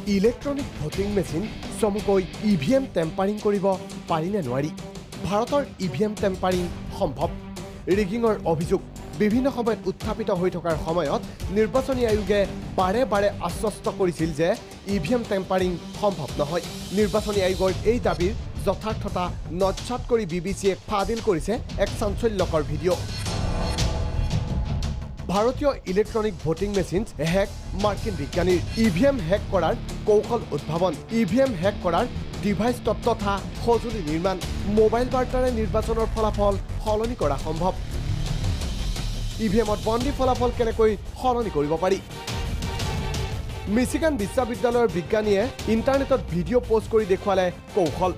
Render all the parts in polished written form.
electronic voting machine চমুকৈ EVM tampering কৰিব পাৰি নে নোৱাৰি ভাৰতৰ ইভিএম টেম্পাৰিং সম্ভৱ ৰিগিঙৰ অভিযোগ বিভিন্ন সময়ত উত্থাপিত হৈ থকাৰ সময়ত নিৰ্বাচনী আয়োগে বাৰে বাৰে আশ্বস্ত কৰিছিল যে ইভিএম টেম্পাৰিং সম্ভৱ নহয় নিৰ্বাচনী আয়োগৰ এই দাবীৰ যথাৰ্থতা নচ্ছাত কৰি বিবিচিয়ে ফাদিল কৰিছে এক চাঞ্চল্যকৰ ভিডিঅ' ভাৰতীয় ইলেক্ট্ৰনিক ভোটিং মেচিন হেক মাৰ্কিন বিজ্ঞানীৰ ইভিএম হেক কৰাৰ কৌশল উদ্ভাৱন ইভিএম হেক কৰাৰ ডিভাইচ তথা সঁজুলি নিৰ্মাণ মোবাইল বাৰ্তাৰে নিৰ্বাচনৰ ফলাফল সলনি কৰা সম্ভৱ ইভিএমত বন্দী ফলাফল কেনেকৈ সলনি কৰিব পাৰি মিচিগান বিশ্ববিদ্যালয়ৰ বিজ্ঞানীয়ে ইণ্টাৰনেটত ভিডিঅ' পোষ্ট কৰি দেখুৱালে কৌশল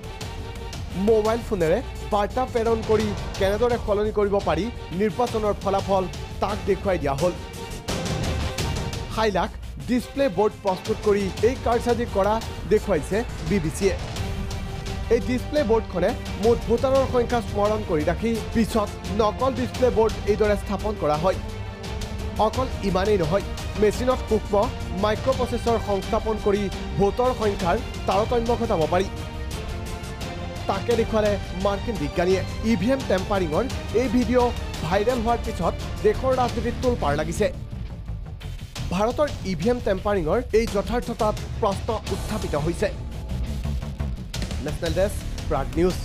মোবাইল ফোনেৰে বাৰ্তা প্ৰেৰণ কৰি কেনেদৰে সলনি কৰিব পাৰি নিৰ্বাচনৰ ফলাফল তাক দেখুৱাই দিয়া হ'ল হাইলাক ডিসপ্লে বোৰ্ড প্ৰস্তুত কৰি এই কাৰ্যসাধী কৰা দেখুৱাইছে বিবিচিয়ে এই ডিসপ্লে বোৰ্ডখনে মুঠ ভোটাৰৰ সংখ্যা স্মৰণ কৰি ৰাখি পিছত নকল ডিসপ্লে বোৰ্ড এইদৰে স্থাপন কৰা হয় অকল ইমানেই নহয় মেচিনত সূক্ষ্ম মাইক্ৰ'প্ৰচেছৰ সংস্থাপন কৰি ভোটৰ সংখ্যাৰ তাৰতম্য ঘটাব পাৰি তাকে দেখুৱালে মাৰ্কিন বিজ্ঞানীয়ে ইভিএম টেম্পাৰিঙৰ এই ভিডিঅ' ভাইৰেল হোৱাৰ পিছত দেশৰ ৰাজনীতিত তোলপাৰ লাগিছে ভাৰতৰ ইভিএম টেম্পাৰিঙৰ এই যথাৰ্থতাত প্ৰশ্ন উত্থাপিত হৈছে নেশ্যনেল ডেস্ক প্ৰাগ নিউজ